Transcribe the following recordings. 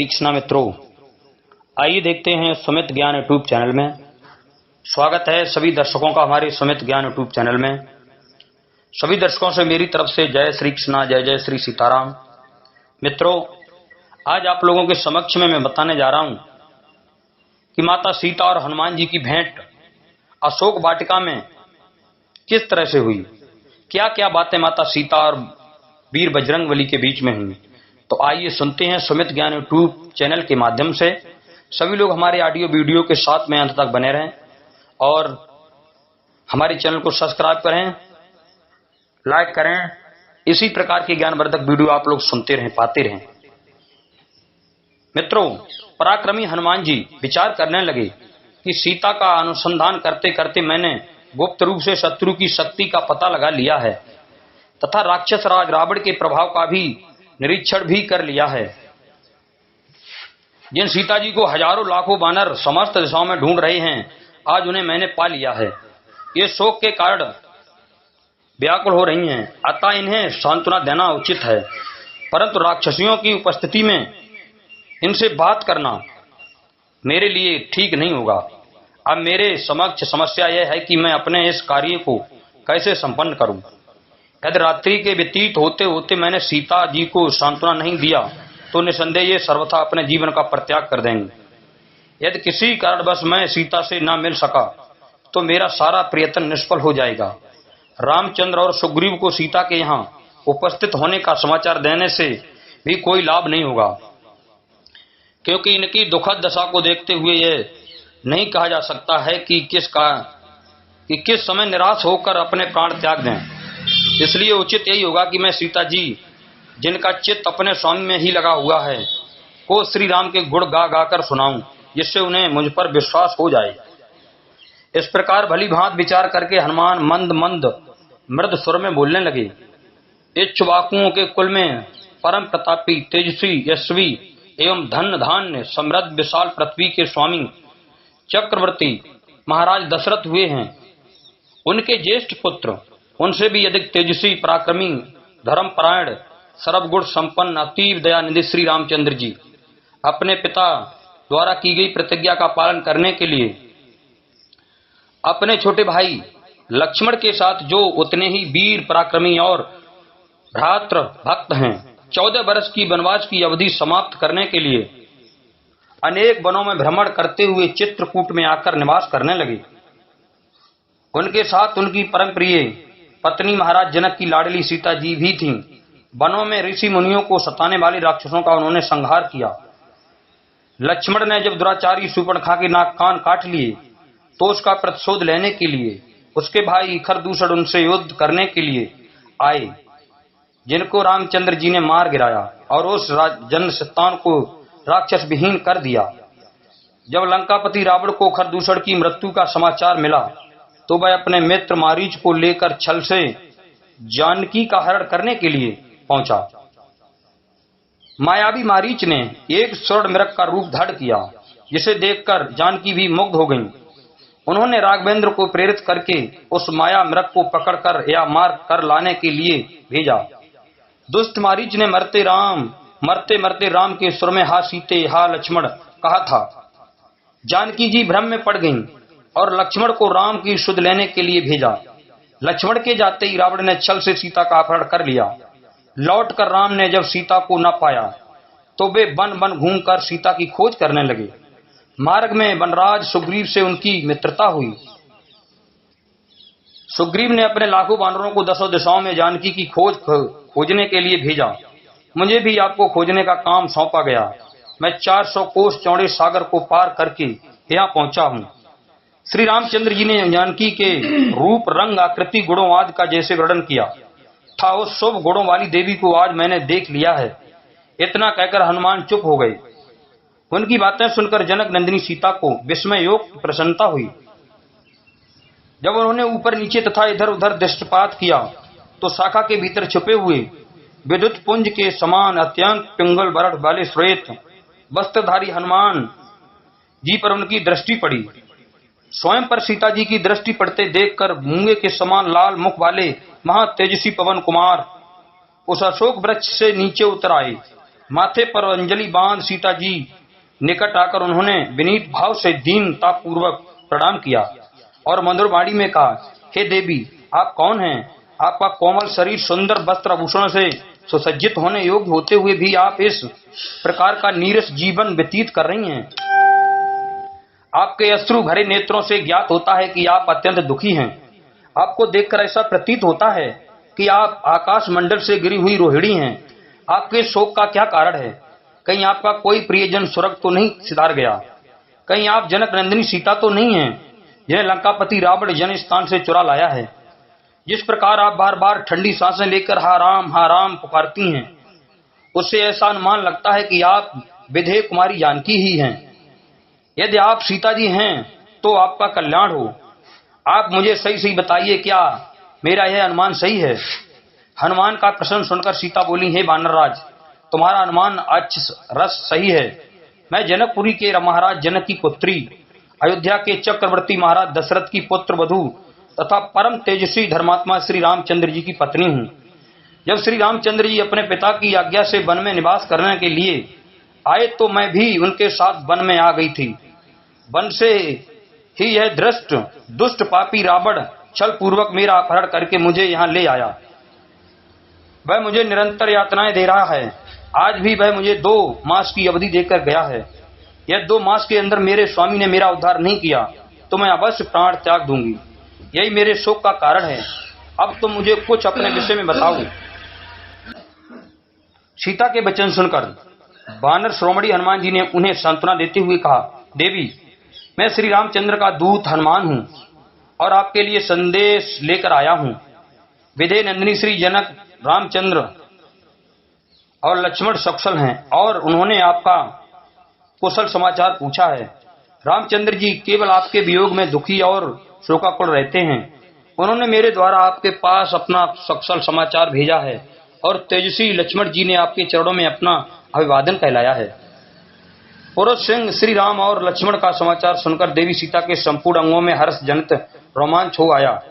श्री कृष्णा मित्रों, आइए देखते हैं सुमित ज्ञान यूट्यूब चैनल में। स्वागत है सभी दर्शकों का हमारे सुमित ज्ञान यूट्यूब चैनल में। सभी दर्शकों से मेरी तरफ से जय श्री कृष्णा, जय जय श्री सीताराम। मित्रों, आज आप लोगों के समक्ष में मैं बताने जा रहा हूं कि माता सीता और हनुमान जी की भेंट अशोक वाटिका में किस तरह से हुई, क्या क्या बातें माता सीता और वीर बजरंगबली के बीच में हुई। तो आइए सुनते हैं सुमित ज्ञान यूट्यूब चैनल के माध्यम से। सभी लोग हमारे ऑडियो वीडियो के साथ में अंत तक बने रहें और हमारे चैनल को सब्सक्राइब करें, लाइक करें। इसी प्रकार के ज्ञानवर्धक वीडियो आप लोग सुनते रहें, पाते रहें। मित्रों, पराक्रमी हनुमान जी विचार करने लगे कि सीता का अनुसंधान करते करते मैंने गुप्त रूप से शत्रु की शक्ति का पता लगा लिया है तथा राक्षस राज रावण के प्रभाव का भी निरीक्षण भी कर लिया है। जिन सीता जी को हजारों लाखों वानर समस्त दिशाओं में ढूंढ रहे हैं, आज उन्हें मैंने पा लिया है। ये शोक के कारण व्याकुल हो रही हैं, अतः इन्हें सांत्वना देना उचित है, परंतु राक्षसियों की उपस्थिति में इनसे बात करना मेरे लिए ठीक नहीं होगा। अब मेरे समक्ष समस्या यह है कि मैं अपने इस कार्य को कैसे संपन्न करूं। यदि रात्रि के व्यतीत होते होते मैंने सीता जी को सांत्वना नहीं दिया तो निसंदेह ये सर्वथा अपने जीवन का परित्याग कर देंगे। यदि किसी कारणवश मैं सीता से न मिल सका तो मेरा सारा प्रयत्न निष्फल हो जाएगा। रामचंद्र और सुग्रीव को सीता के यहाँ उपस्थित होने का समाचार देने से भी कोई लाभ नहीं होगा, क्योंकि इनकी दुखद दशा को देखते हुए यह नहीं कहा जा सकता है कि किस समय निराश होकर अपने प्राण त्याग दें। इसलिए उचित यही होगा कि मैं सीता जी, जिनका चित्त अपने स्वामी में ही लगा हुआ है, को श्री राम के गुण गा गा कर सुनाऊं, जिससे उन्हें मुझ पर विश्वास हो जाए। इस प्रकार भली भांत विचार करके हनुमान मंद मंद मृद स्वर में बोलने लगे। इक्ष्वाकुओं के कुल में परम प्रतापी, तेजस्वी, यशस्वी एवं धन धान्य समृद्ध विशाल पृथ्वी के स्वामी चक्रवर्ती महाराज दशरथ हुए हैं। उनके ज्येष्ठ पुत्र, उनसे भी अधिक तेजस्वी, पराक्रमी, धर्मपरायण, सर्वगुण संपन्न, अतीव दयानिधि श्री रामचंद्र जी अपने पिता द्वारा की गई प्रतिज्ञा का पालन करने के लिए अपने छोटे भाई लक्ष्मण के साथ, जो उतने ही वीर, पराक्रमी और भ्रातृ भक्त हैं, 14 वर्ष की वनवास की अवधि समाप्त करने के लिए अनेक वनों में भ्रमण करते हुए चित्रकूट में आकर निवास करने लगे। उनके साथ उनकी परम प्रिय पत्नी महाराज जनक की लाडली सीता जी भी थीं। वनों में ऋषि मुनियों को सताने वाले राक्षसों का उन्होंने संहार किया। लक्ष्मण ने जब दुराचारी शूर्पणखा के नाक कान काट लिए तो उसका प्रतिशोध लेने के लिए उसके भाई खरदूषण उनसे युद्ध करने के लिए आए, जिनको रामचंद्र जी ने मार गिराया और उस जन संतान को राक्षस विहीन कर दिया। जब लंकापति रावण को खरदूषण की मृत्यु का समाचार मिला तो वह अपने मित्र मारीच को लेकर छल से जानकी का हरण करने के लिए पहुंचा। मायावी मारीच ने एक स्वर्ण मृग का रूप धारण किया, जिसे देखकर जानकी भी मुग्ध हो गईं। उन्होंने राघवेंद्र को प्रेरित करके उस माया मृग को पकड़कर या मार कर लाने के लिए भेजा। दुष्ट मारीच ने मरते मरते राम के सुर में, हा सीते हा लक्ष्मण कहा था। जानकी जी भ्रम में पड़ गईं और लक्ष्मण को राम की सुध लेने के लिए भेजा। लक्ष्मण के जाते ही रावण ने छल से सीता का अपहरण कर लिया। लौटकर राम ने जब सीता को न पाया तो वे वन वन घूमकर सीता की खोज करने लगे। मार्ग में वनराज सुग्रीव से उनकी मित्रता हुई। सुग्रीव ने अपने लाखों वानरों को 10 दिशाओं में जानकी की खोजने के लिए भेजा। मुझे भी आपको खोजने का काम सौंपा गया। मैं 400 कोस चौड़े सागर को पार करके यहाँ पहुंचा हूँ। श्री रामचंद्र जी ने जानकी के रूप, रंग, आकृति, गुणों आदि का जैसे वर्णन किया था, उस शुभ गुणों वाली देवी को आज मैंने देख लिया है। इतना कहकर हनुमान चुप हो गए। उनकी बातें सुनकर जनक नंदिनी सीता को विस्मय योग प्रसन्नता हुई। जब उन्होंने ऊपर नीचे तथा इधर उधर दृष्टिपात किया तो शाखा के भीतर छुपे हुए विद्युत पुंज के समान अत्यंत पिंगल वर्ण वाले श्वेत वस्त्रधारी हनुमान जी पर उनकी दृष्टि पड़ी। स्वयं पर सीता जी की दृष्टि पड़ते देखकर मूंगे के समान लाल मुख वाले महा तेजस्वी पवन कुमार उस अशोक वृक्ष से नीचे उतर आए। माथे पर अंजलि बांध सीता जी निकट आकर उन्होंने विनीत भाव से दीनता पूर्वक प्रणाम किया और मधुर वाणी में कहा, हे देवी, आप कौन हैं? आपका कोमल शरीर सुंदर वस्त्र आभूषण से सुसज्जित होने योग्य होते हुए भी आप इस प्रकार का नीरस जीवन व्यतीत कर रही हैं। आपके अश्रु भरे नेत्रों से ज्ञात होता है कि आप अत्यंत दुखी हैं। आपको देखकर ऐसा प्रतीत होता है कि आप आकाश मंडल से गिरी हुई रोहिणी हैं। आपके शोक का क्या कारण है? कहीं आपका कोई प्रियजन स्वर्ग तो नहीं सिधार गया? कहीं आप जनक नंदिनी सीता तो नहीं हैं, यह लंकापति रावण जन स्थान से चुरा लाया है? जिस प्रकार आप बार बार ठंडी सांसें लेकर हा राम पुकारती हैं, उससे ऐसा अनुमान लगता है कि आप विधेय कुमारी जानकी ही हैं। यदि आप सीता जी हैं तो आपका कल्याण हो। आप मुझे सही सही बताइए, क्या मेरा यह अनुमान सही है? हनुमान का प्रश्न सुनकर सीता बोली, हे वानरराज, तुम्हारा अनुमान रस सही है। मैं जनकपुरी के महाराज जनक की पुत्री, अयोध्या के चक्रवर्ती महाराज दशरथ की पुत्र वधू तथा परम तेजस्वी धर्मात्मा श्री रामचंद्र जी की पत्नी हूँ। जब श्री रामचंद्र जी अपने पिता की आज्ञा से वन में निवास करने के लिए आए तो मैं भी उनके साथ वन में आ गई थी। वन से ही यह दुष्ट पापी रावण छल पूर्वक मेरा अपहरण करके मुझे यहाँ ले आया। वह मुझे निरंतर यातनाएं दे रहा है। आज भी वह मुझे 2 मास की अवधि देकर गया है। यह 2 मास के अंदर मेरे स्वामी ने मेरा उद्धार नहीं किया तो मैं अवश्य प्राण त्याग दूंगी। यही मेरे शोक का कारण है। अब तुम मुझे कुछ अपने विषय में बताओ। सीता के वचन सुनकर वानर श्रोमणी हनुमान जी ने उन्हें सांत्वना देते हुए कहा, देवी, मैं श्री रामचंद्र का दूत हनुमान हूँ और आपके लिए संदेश लेकर आया हूँ। विधेय नंदिनी श्री जनक रामचंद्र और लक्ष्मण सकुशल हैं और उन्होंने आपका कुशल समाचार पूछा है। रामचंद्र जी केवल आपके वियोग में दुखी और शोकाकुल रहते हैं। उन्होंने मेरे द्वारा आपके पास अपना सकुशल समाचार भेजा है और तेजस्वी लक्ष्मण जी ने आपके चरणों में अपना अभिवादन कहलाया है। पुरुष सिंह श्री राम और लक्ष्मण का समाचार सुनकर देवी सीता के संपूर्ण अंगों में हर्ष जनित रोमांच हो आया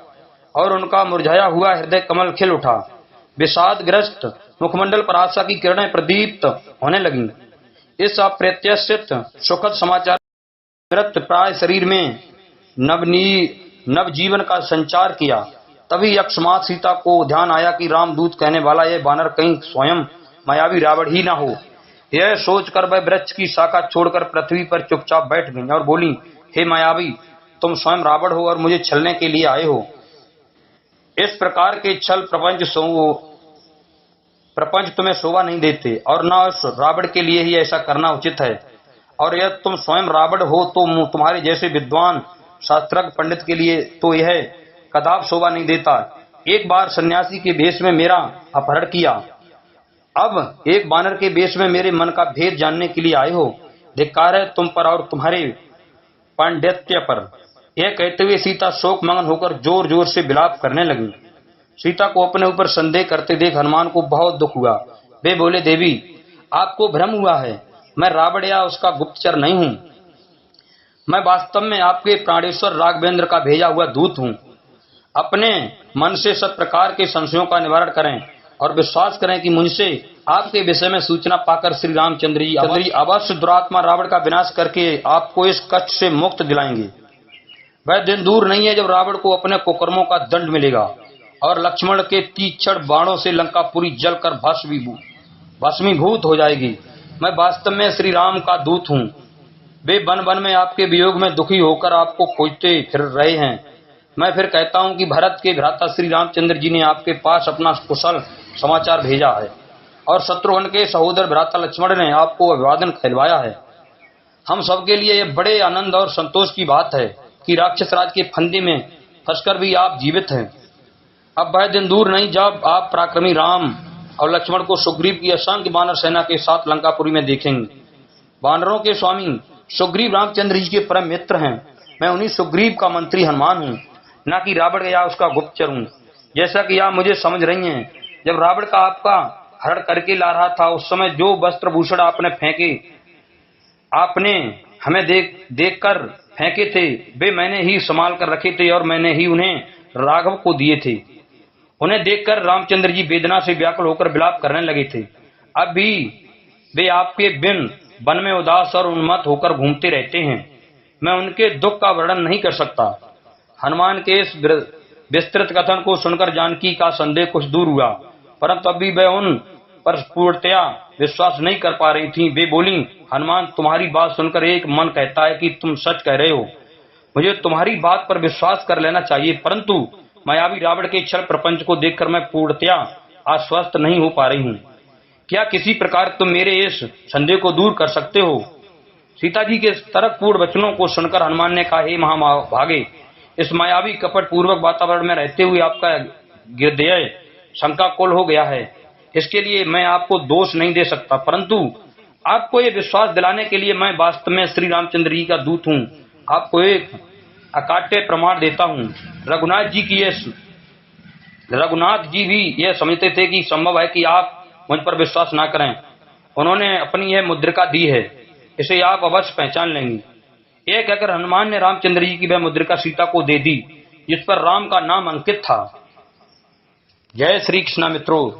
और उनका मुरझाया हुआ हृदय कमल खिल उठा। विषादग्रस्त मुखमंडल पर आशा की किरणें प्रदीप्त होने लगीं। इस अप्रत्याशित सुखद समाचार मृत प्राय शरीर में नवजीवन का संचार किया। तभी अकस्मात सीता को ध्यान आया कि रामदूत कहने वाला यह वानर कहीं स्वयं मायावी रावण ही न हो। यह सोचकर वह वृक्ष की शाखा छोड़कर पृथ्वी पर चुपचाप बैठ गई और बोली, हे मायावी, तुम स्वयं रावण हो और मुझे छलने के लिए आए हो। इस प्रकार के छल प्रपंच तुम्हें शोभा नहीं देते और न उस रावण के लिए ही ऐसा करना उचित है। और यदि तुम स्वयं रावण हो तो तुम्हारे जैसे विद्वान शास्त्रज्ञ पंडित के लिए तो यह कदाप शोभा नहीं देता। एक बार सन्यासी के वेश में मेरा अपहरण किया, अब एक वानर के वेश में मेरे मन का भेद जानने के लिए आए हो। धिक्कार है तुम पर और तुम्हारे पांडित्य पर। यह कहते हुए सीता शोक मगन होकर जोर जोर से विलाप करने लगी। सीता को अपने ऊपर संदेह करते देख हनुमान को बहुत दुख हुआ। वे बोले, देवी, आपको भ्रम हुआ है। मैं रावण या उसका गुप्तचर नहीं हूँ। मैं वास्तव में आपके प्राणेश्वर राघवेंद्र का भेजा हुआ दूत हूँ। अपने मन से सब प्रकार के संशयों का निवारण करें और विश्वास करें कि मुझसे आपके विषय में सूचना पाकर श्री रामचंद्र जी अवश्य दुरात्मा रावण का विनाश करके आपको इस कष्ट से मुक्त दिलाएंगे। वह दिन दूर नहीं है जब रावण को अपने कुकर्मों का दंड मिलेगा और लक्ष्मण के तीक्ष्ण बाणों से लंकापुरी जलकर भस्मीभूत हो जाएगी। मैं वास्तव में श्री राम का दूत हूँ। वे वन वन में आपके वियोग में दुखी होकर आपको खोजते फिर रहे हैं। मैं फिर कहता हूँ कि भरत के भ्राता श्री रामचंद्र जी ने आपके पास अपना कुशल समाचार भेजा है और शत्रुघ्न के सहोदर भ्राता लक्ष्मण ने आपको अभिवादन कहलवाया है। हम सबके लिए यह बड़े आनंद और संतोष की बात है कि राक्षस राज के फंदे में फंसकर भी आप जीवित हैं। अब वह दिन दूर नहीं जब आप पराक्रमी राम और लक्ष्मण को सुग्रीव की असंख्य वानर सेना के साथ लंकापुरी में देखेंगे। वानरों के स्वामी सुग्रीव रामचंद्र जी के परम मित्र हैं। मैं उन्हीं सुग्रीव का मंत्री हनुमान हूँ, न कि रावण या उसका गुप्तचर हूँ, जैसा कि आप मुझे समझ रही हैं। जब रावण का आपका हरण करके ला रहा था उस समय जो वस्त्र भूषण आपने फेंके, आपने हमें देखकर फेंके थे, वे मैंने ही संभाल कर रखे थे और मैंने ही उन्हें राघव को दिए थे। उन्हें देखकर रामचंद्र जी वेदना से व्याकुल होकर विलाप करने लगे थे। अब भी वे आपके बिन वन में उदास और उन्मत्त होकर घूमते रहते हैं। मैं उनके दुख का वर्णन नहीं कर सकता। हनुमान के इस विस्तृत कथन को सुनकर जानकी का संदेह कुछ दूर हुआ, परंतु अभी वह उन पर पूर्णतया विश्वास नहीं कर पा रही थी। वे बोली, हनुमान, तुम्हारी बात सुनकर एक मन कहता है कि तुम सच कह रहे हो। मुझे तुम्हारी बात पर विश्वास कर लेना चाहिए, परंतु मायावी रावण के छल प्रपंच को देखकर मैं पूर्णतया आश्वस्त नहीं हो पा रही हूँ। क्या किसी प्रकार तुम मेरे इस संदेह को दूर कर सकते हो? सीता जी के तर्कपूर्ण वचनों को सुनकर हनुमान ने कहा, हे महाभागे, इस मायावी कपट पूर्वक वातावरण में रहते हुए आपका हृदय शंकाकुल हो गया है। इसके लिए मैं आपको दोष नहीं दे सकता, परंतु आपको ये विश्वास दिलाने के लिए मैं वास्तव में श्री रामचंद्र जी का दूत हूँ। आपको एक अकाट्य प्रमाण देता हूँ। रघुनाथ जी भी यह समझते थे कि संभव है कि आप मुझ पर विश्वास ना करें। उन्होंने अपनी यह मुद्रिका दी है, इसे आप अवश्य पहचान लेंगी। यह कहकर हनुमान ने रामचंद्र जी की वह मुद्रिका सीता को दे दी, जिस पर राम का नाम अंकित था। जय श्री कृष्णा मित्रों,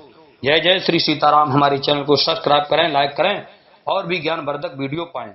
जय जय श्री सीताराम। हमारे चैनल को सब्सक्राइब करें, लाइक करें और भी ज्ञानवर्धक वीडियो पाएं।